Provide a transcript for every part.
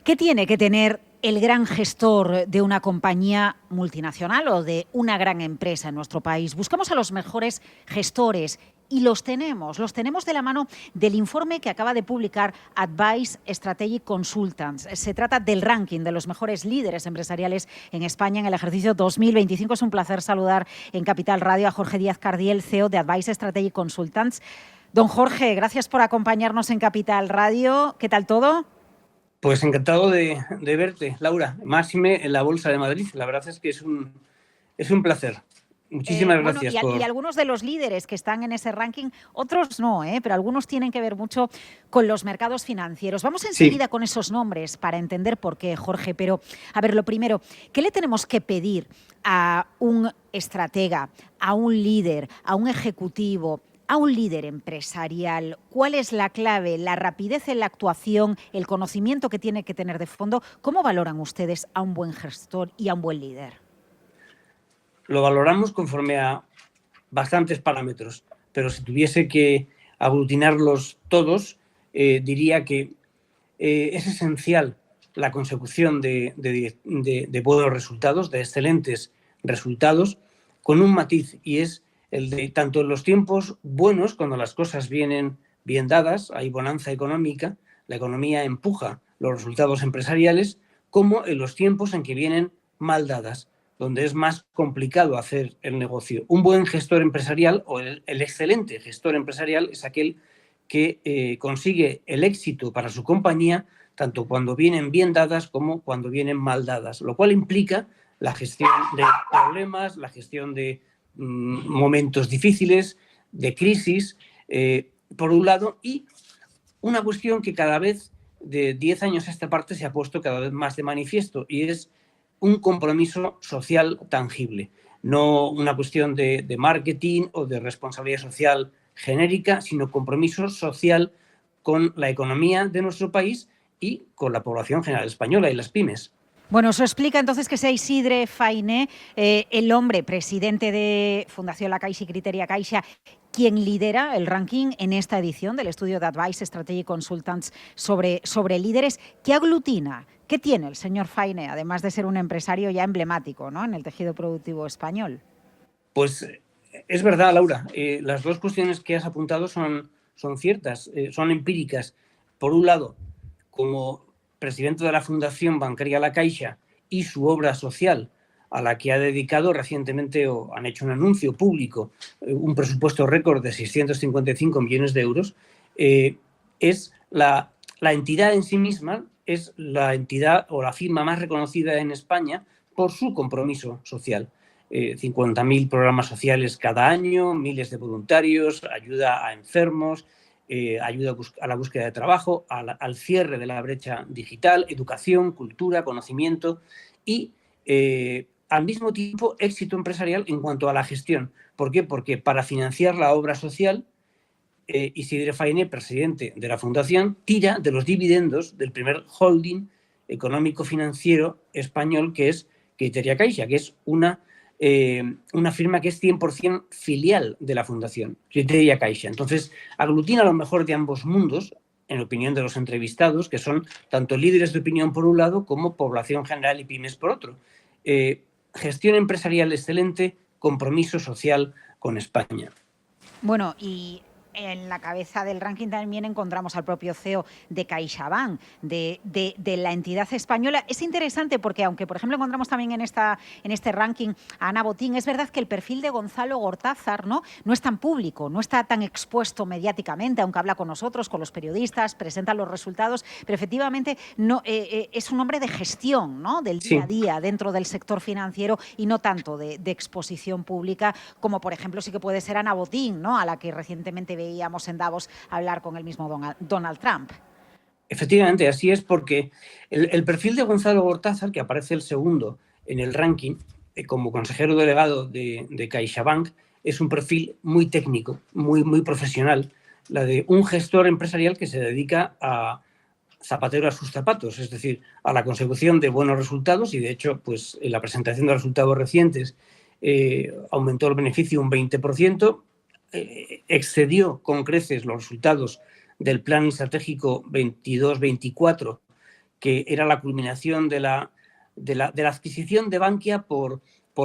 ¿Qué tiene que tener el gran gestor de una compañía multinacional o de una gran empresa en nuestro país? Buscamos a los mejores gestores y los tenemos de la mano del informe que acaba de publicar Advice Strategic Consultants. Se trata del ranking de los mejores líderes empresariales en España en el ejercicio 2025. Es un placer saludar en Capital Radio a Jorge Díaz Cardiel, CEO de Advice Strategic Consultants. Don Jorge, gracias por acompañarnos en Capital Radio. ¿Qué tal todo? Pues encantado de verte, Laura. Máxime en la Bolsa de Madrid. La verdad es que es un placer. Muchísimas gracias. Y algunos de los líderes que están en ese ranking, otros no, pero algunos tienen que ver mucho con los mercados financieros. Vamos enseguida con esos nombres para entender por qué, Jorge. Pero, a ver, lo primero, ¿qué le tenemos que pedir a un estratega, a un líder, a un ejecutivo, a un líder empresarial? ¿Cuál es la clave, la rapidez en la actuación, el conocimiento que tiene que tener de fondo? ¿Cómo valoran ustedes a un buen gestor y a un buen líder? Lo valoramos conforme a bastantes parámetros, pero si tuviese que aglutinarlos todos, diría que es esencial la consecución de buenos resultados, de excelentes resultados, con un matiz, y es el de tanto en los tiempos buenos, cuando las cosas vienen bien dadas, hay bonanza económica, la economía empuja los resultados empresariales, como en los tiempos en que vienen mal dadas, donde es más complicado hacer el negocio. Un buen gestor empresarial o el excelente gestor empresarial es aquel que consigue el éxito para su compañía tanto cuando vienen bien dadas como cuando vienen mal dadas, lo cual implica la gestión de problemas, la gestión de momentos difíciles, de crisis, por un lado, y una cuestión que cada vez, de 10 años a esta parte, se ha puesto cada vez más de manifiesto, y es un compromiso social tangible, no una cuestión de marketing o de responsabilidad social genérica, sino compromiso social con la economía de nuestro país y con la población general española y las pymes. Bueno, eso explica entonces que sea Isidre Fainé, el hombre presidente de Fundación La Caixa y Criteria Caixa, quien lidera el ranking en esta edición del estudio de Advice Strategic Consultants sobre líderes. ¿Qué aglutina? ¿Qué tiene el señor Fainé, además de ser un empresario ya emblemático, ¿no?, en el tejido productivo español? Pues es verdad, Laura. Las dos cuestiones que has apuntado son ciertas, son empíricas. Por un lado, como presidente de la Fundación Bancaria La Caixa y su obra social, a la que ha dedicado recientemente, o han hecho un anuncio público, un presupuesto récord de 655 millones de euros, es la entidad en sí misma, es la entidad o la firma más reconocida en España por su compromiso social. 50.000 programas sociales cada año, miles de voluntarios, ayuda a enfermos, ayuda a la búsqueda de trabajo, al cierre de la brecha digital, educación, cultura, conocimiento y al mismo tiempo éxito empresarial en cuanto a la gestión. ¿Por qué? Porque para financiar la obra social, Isidre Fainé, presidente de la Fundación, tira de los dividendos del primer holding económico-financiero español, que es Criteria Caixa, que es una firma que es 100% filial de la Fundación, Criteria Caixa. Entonces, aglutina lo mejor de ambos mundos, en opinión de los entrevistados, que son tanto líderes de opinión por un lado como población general y pymes por otro. Gestión empresarial excelente, compromiso social con España. Bueno, y en la cabeza del ranking también encontramos al propio CEO de CaixaBank, de la entidad española. Es interesante porque, aunque por ejemplo encontramos también en este ranking a Ana Botín, es verdad que el perfil de Gonzalo Gortázar no es tan público, no está tan expuesto mediáticamente, aunque habla con nosotros, con los periodistas, presenta los resultados, pero efectivamente no, es un hombre de gestión, ¿no?, del día a día dentro del sector financiero y no tanto de exposición pública, como por ejemplo sí que puede ser Ana Botín, ¿no?, a la que recientemente veíamos en Davos hablar con el mismo Donald Trump. Efectivamente, así es, porque el perfil de Gonzalo Gortázar, que aparece el segundo en el ranking como consejero delegado de CaixaBank, es un perfil muy técnico, muy profesional, la de un gestor empresarial que se dedica a zapatero a sus zapatos, es decir, a la consecución de buenos resultados, y de hecho, pues en la presentación de resultados recientes aumentó el beneficio un 20%, excedió con creces los resultados del plan estratégico 22-24 que era la culminación de la adquisición de Bankia por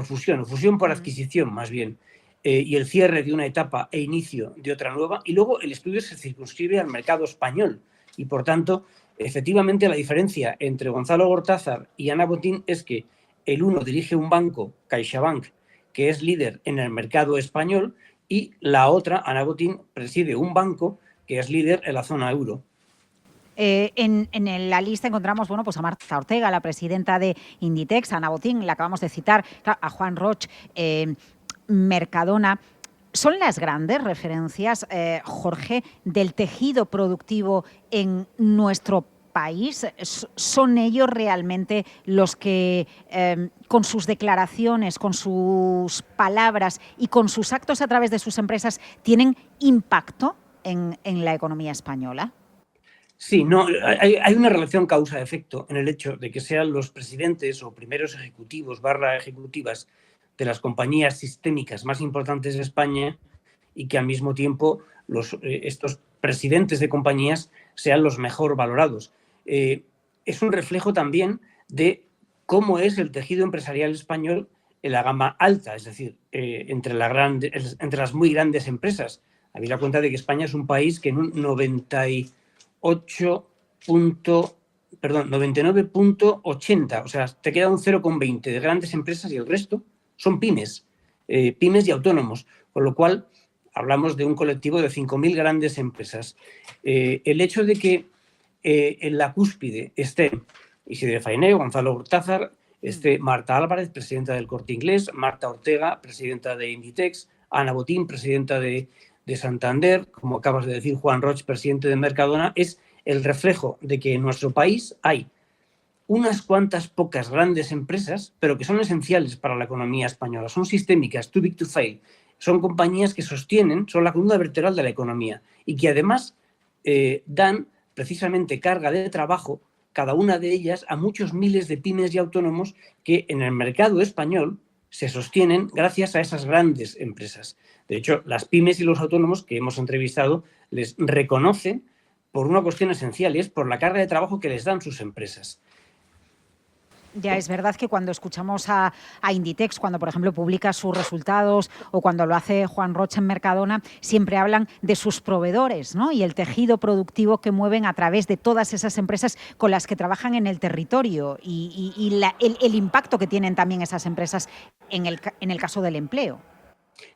fusión, o fusión por adquisición más bien, y el cierre de una etapa e inicio de otra nueva. Y luego el estudio se circunscribe al mercado español y, por tanto, efectivamente la diferencia entre Gonzalo Gortázar y Ana Botín es que el uno dirige un banco, CaixaBank, que es líder en el mercado español, y la otra, Ana Botín, preside un banco que es líder en la zona euro. En la lista encontramos pues a Marta Ortega, la presidenta de Inditex, a Ana Botín, la acabamos de citar, a Juan Roch, Mercadona. ¿Son las grandes referencias, Jorge, del tejido productivo en nuestro país? ¿Son ellos realmente los que, con sus declaraciones, con sus palabras y con sus actos a través de sus empresas, tienen impacto en la economía española? Sí, no, hay una relación causa-efecto en el hecho de que sean los presidentes o primeros ejecutivos / ejecutivas de las compañías sistémicas más importantes de España y que al mismo tiempo estos presidentes de compañías sean los mejor valorados. Es un reflejo también de cómo es el tejido empresarial español en la gama alta, es decir, entre las muy grandes empresas. Habéis la cuenta de que España es un país que en un 99.80, o sea, te queda un 0,20 de grandes empresas y el resto son pymes y autónomos, con lo cual hablamos de un colectivo de 5.000 grandes empresas. El hecho de que en la cúspide esté Isidre Fainé, Gonzalo Gortázar, esté Marta Álvarez, presidenta del Corte Inglés, Marta Ortega, presidenta de Inditex, Ana Botín, presidenta de Santander, como acabas de decir, Juan Roch, presidente de Mercadona, es el reflejo de que en nuestro país hay unas cuantas pocas grandes empresas, pero que son esenciales para la economía española. Son sistémicas, too big to fail. Son compañías que sostienen, son la columna vertebral de la economía y que además dan precisamente carga de trabajo, cada una de ellas, a muchos miles de pymes y autónomos que en el mercado español se sostienen gracias a esas grandes empresas. De hecho, las pymes y los autónomos que hemos entrevistado les reconocen por una cuestión esencial y es por la carga de trabajo que les dan sus empresas. Ya es verdad que cuando escuchamos a Inditex, cuando por ejemplo publica sus resultados o cuando lo hace Juan Roch en Mercadona, siempre hablan de sus proveedores, ¿no? Y el tejido productivo que mueven a través de todas esas empresas con las que trabajan en el territorio y el impacto que tienen también esas empresas en el caso del empleo.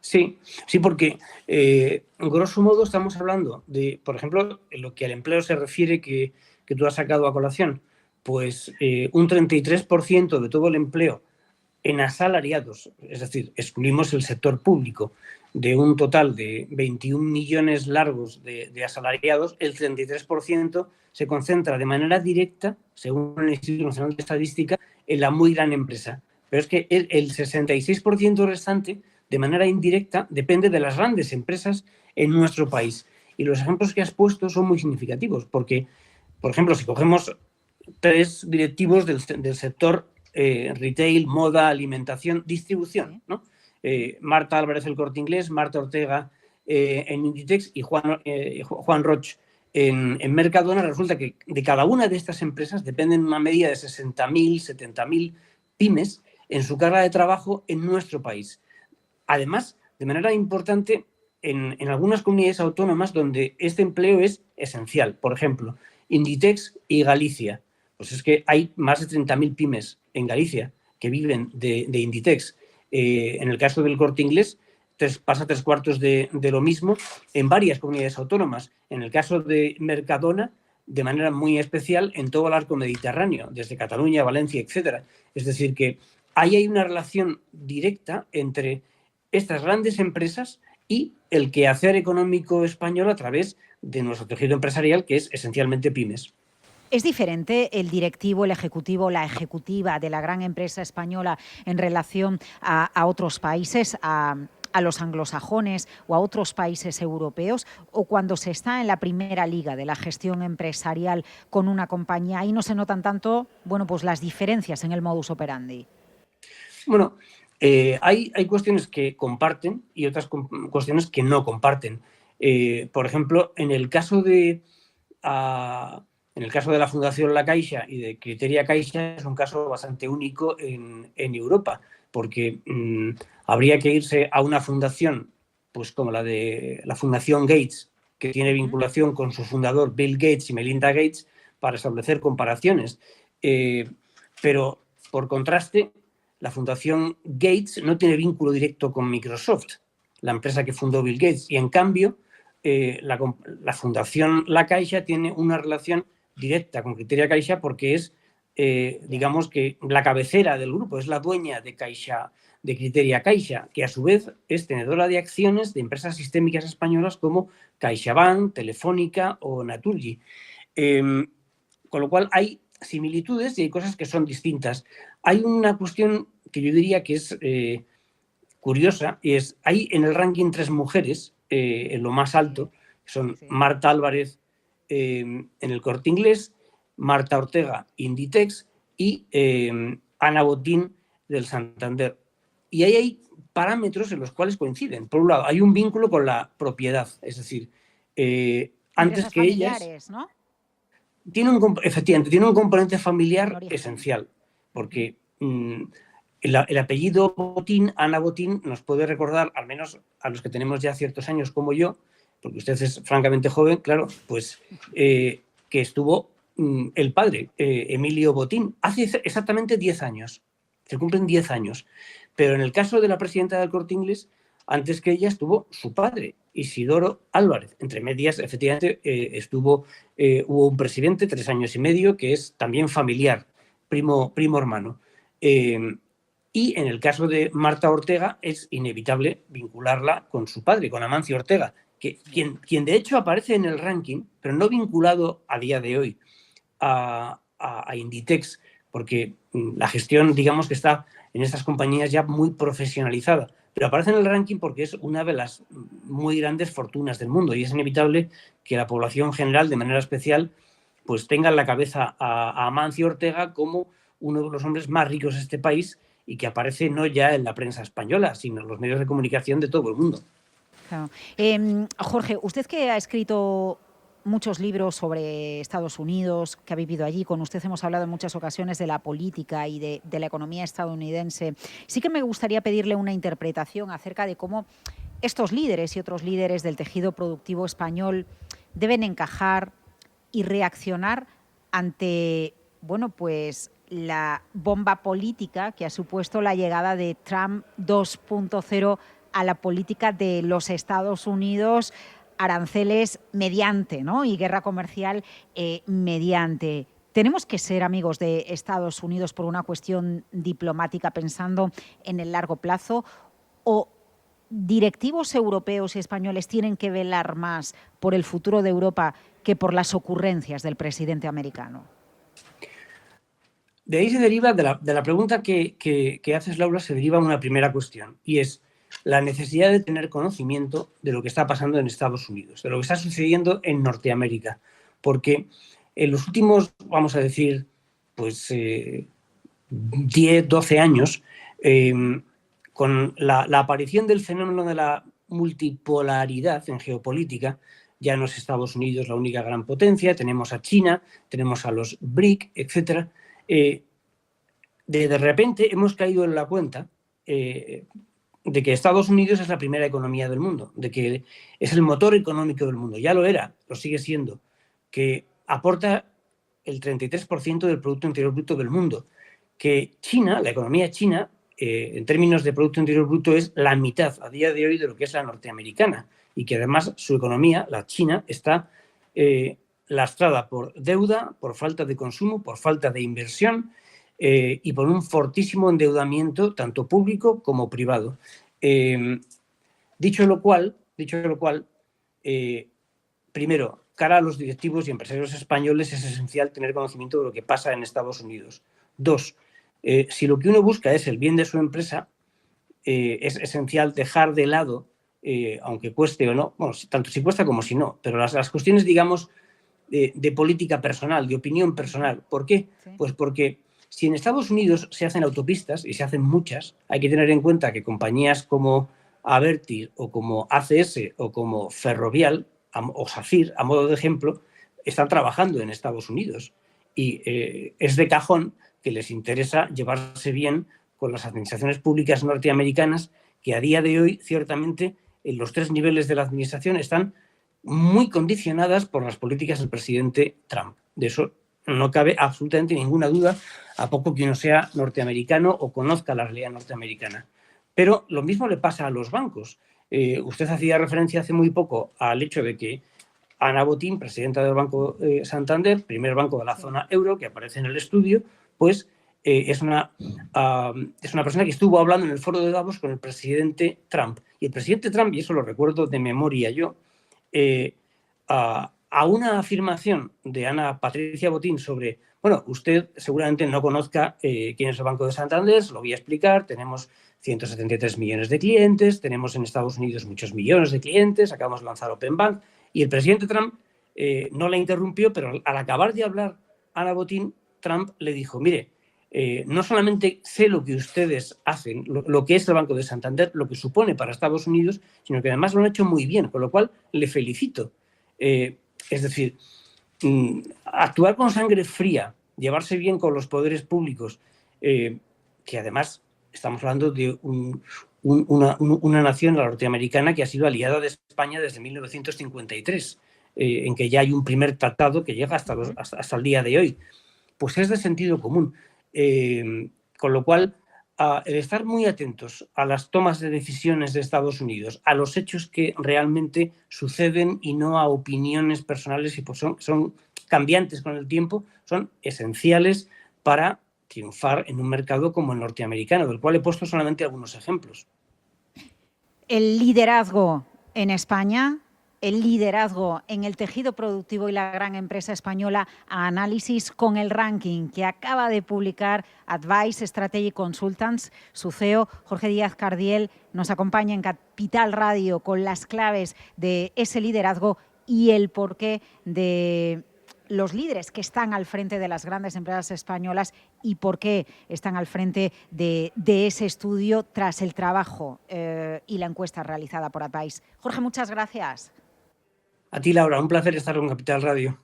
Sí, porque grosso modo estamos hablando de, por ejemplo, en lo que al empleo se refiere que tú has sacado a colación, pues un 33% de todo el empleo en asalariados, es decir, excluimos el sector público, de un total de 21 millones largos de asalariados, el 33% se concentra de manera directa, según el Instituto Nacional de Estadística, en la muy gran empresa. Pero es que el 66% restante, de manera indirecta, depende de las grandes empresas en nuestro país. Y los ejemplos que has puesto son muy significativos, porque, por ejemplo, si cogemos 3 directivos del sector retail, moda, alimentación, distribución, ¿no? Marta Álvarez del Corte Inglés, Marta Ortega en Inditex y Juan Roch en Mercadona, resulta que de cada una de estas empresas dependen una media de 60.000, 70.000 pymes en su carga de trabajo en nuestro país. Además, de manera importante, en algunas comunidades autónomas donde este empleo es esencial. Por ejemplo, Inditex y Galicia. Pues es que hay más de 30.000 pymes en Galicia que viven de Inditex. En el caso del Corte Inglés pasa 3/4 de lo mismo en varias comunidades autónomas. En el caso de Mercadona, de manera muy especial en todo el arco mediterráneo, desde Cataluña, Valencia, etc. Es decir, que ahí hay una relación directa entre estas grandes empresas y el quehacer económico español a través de nuestro tejido empresarial, que es esencialmente pymes. ¿Es diferente el directivo, el ejecutivo, la ejecutiva de la gran empresa española en relación a otros países, a los anglosajones o a otros países europeos? ¿O cuando se está en la primera liga de la gestión empresarial con una compañía, ahí no se notan tanto, pues las diferencias en el modus operandi? Bueno, hay cuestiones que comparten y otras cuestiones que no comparten. Por ejemplo, en el caso de En el caso de la Fundación La Caixa y de Criteria Caixa es un caso bastante único en Europa, porque habría que irse a una fundación pues como la de la Fundación Gates, que tiene vinculación con su fundador Bill Gates y Melinda Gates, para establecer comparaciones. Pero, por contraste, la Fundación Gates no tiene vínculo directo con Microsoft, la empresa que fundó Bill Gates, y en cambio la Fundación La Caixa tiene una relación directa con Criteria Caixa porque es, digamos que la cabecera del grupo, es la dueña de Caixa, de Criteria Caixa, que a su vez es tenedora de acciones de empresas sistémicas españolas como CaixaBank, Telefónica o Naturgy. Con lo cual hay similitudes y hay cosas que son distintas. Hay una cuestión que yo diría que es curiosa, y es, hay en el ranking 3 mujeres en lo más alto, que son Marta Álvarez en el Corte Inglés, Marta Ortega, Inditex, y Ana Botín del Santander. Y ahí hay parámetros en los cuales coinciden. Por un lado, hay un vínculo con la propiedad, es decir, antes que ellas, ¿no? Efectivamente, tiene un componente familiar esencial, porque el apellido Botín, Ana Botín, nos puede recordar, al menos a los que tenemos ya ciertos años como yo, porque usted es francamente joven, claro, pues que estuvo el padre, Emilio Botín, hace exactamente 10 años. Se cumplen 10 años. Pero en el caso de la presidenta del Corte Inglés, antes que ella estuvo su padre, Isidoro Álvarez. Entre medias, efectivamente, hubo un presidente, 3 años y medio, que es también familiar, primo hermano. Y en el caso de Marta Ortega es inevitable vincularla con su padre, con Amancio Ortega, quien de hecho aparece en el ranking, pero no vinculado a día de hoy a Inditex, porque la gestión, digamos que está en estas compañías ya muy profesionalizada, pero aparece en el ranking porque es una de las muy grandes fortunas del mundo y es inevitable que la población general, de manera especial, pues tenga en la cabeza a Amancio Ortega como uno de los hombres más ricos de este país y que aparece no ya en la prensa española, sino en los medios de comunicación de todo el mundo. Claro. Jorge, usted que ha escrito muchos libros sobre Estados Unidos, que ha vivido allí, con usted hemos hablado en muchas ocasiones de la política y de la economía estadounidense. Sí que me gustaría pedirle una interpretación acerca de cómo estos líderes y otros líderes del tejido productivo español deben encajar y reaccionar ante, bueno, pues la bomba política que ha supuesto la llegada de Trump 2.0 a la política de los Estados Unidos, aranceles mediante, ¿no? Y guerra comercial mediante. ¿Tenemos que ser amigos de Estados Unidos por una cuestión diplomática pensando en el largo plazo? ¿O directivos europeos y españoles tienen que velar más por el futuro de Europa que por las ocurrencias del presidente americano? De ahí se deriva, de la pregunta que haces, Laura, se deriva una primera cuestión, y es la necesidad de tener conocimiento de lo que está pasando en Estados Unidos, de lo que está sucediendo en Norteamérica, porque en los últimos, vamos a decir, pues 10, 12 años, con la aparición del fenómeno de la multipolaridad en geopolítica, ya no es Estados Unidos la única gran potencia, tenemos a China, tenemos a los BRIC, etc. De repente hemos caído en la cuenta de que Estados Unidos es la primera economía del mundo, de que es el motor económico del mundo. Ya lo era, lo sigue siendo, que aporta el 33% del Producto Interior Bruto del mundo, que China, la economía china, en términos de Producto Interior Bruto, es la mitad a día de hoy de lo que es la norteamericana, y que además su economía, la china, está lastrada por deuda, por falta de consumo, por falta de inversión, y por un fortísimo endeudamiento tanto público como privado. Dicho lo cual, primero, cara a los directivos y empresarios españoles es esencial tener conocimiento de lo que pasa en Estados Unidos. 2, si lo que uno busca es el bien de su empresa, es esencial dejar de lado, aunque cueste o no, bueno, tanto si cuesta como si no, pero las cuestiones, digamos, de política personal, de opinión personal. ¿Por qué? Sí. Pues porque si en Estados Unidos se hacen autopistas, y se hacen muchas, hay que tener en cuenta que compañías como Abertis o como ACS o como Ferrovial o SACIR, a modo de ejemplo, están trabajando en Estados Unidos y es de cajón que les interesa llevarse bien con las administraciones públicas norteamericanas, que a día de hoy, ciertamente, en los 3 niveles de la administración están muy condicionadas por las políticas del presidente Trump. De eso no cabe absolutamente ninguna duda, a poco que uno sea norteamericano o conozca la realidad norteamericana. Pero lo mismo le pasa a los bancos. Usted hacía referencia hace muy poco al hecho de que Ana Botín, presidenta del Banco Santander, primer banco de la zona euro, que aparece en el estudio, pues es una persona que estuvo hablando en el foro de Davos con el presidente Trump. Y el presidente Trump, y eso lo recuerdo de memoria yo, a una afirmación de Ana Patricia Botín sobre, bueno, usted seguramente no conozca quién es el Banco de Santander, se lo voy a explicar, tenemos 173 millones de clientes, tenemos en Estados Unidos muchos millones de clientes, acabamos de lanzar Open Bank, y el presidente Trump no la interrumpió, pero al acabar de hablar Ana Botín, Trump le dijo, mire, no solamente sé lo que ustedes hacen, lo que es el Banco de Santander, lo que supone para Estados Unidos, sino que además lo han hecho muy bien, con lo cual le felicito. Es decir, actuar con sangre fría, llevarse bien con los poderes públicos, que además estamos hablando de una nación, la norteamericana, que ha sido aliada de España desde 1953, en que ya hay un primer tratado que llega hasta el día de hoy. Pues es de sentido común. Con lo cual, el estar muy atentos a las tomas de decisiones de Estados Unidos, a los hechos que realmente suceden y no a opiniones personales y pues son cambiantes con el tiempo, son esenciales para triunfar en un mercado como el norteamericano, del cual he puesto solamente algunos ejemplos. El liderazgo en España, el liderazgo en el tejido productivo y la gran empresa española, a análisis con el ranking que acaba de publicar Advice Strategy Consultants. Su CEO, Jorge Díaz Cardiel, nos acompaña en Capital Radio con las claves de ese liderazgo y el porqué de los líderes que están al frente de las grandes empresas españolas y por qué están al frente de ese estudio tras el trabajo y la encuesta realizada por Advice. Jorge, muchas gracias. A ti, Laura, un placer estar con Capital Radio.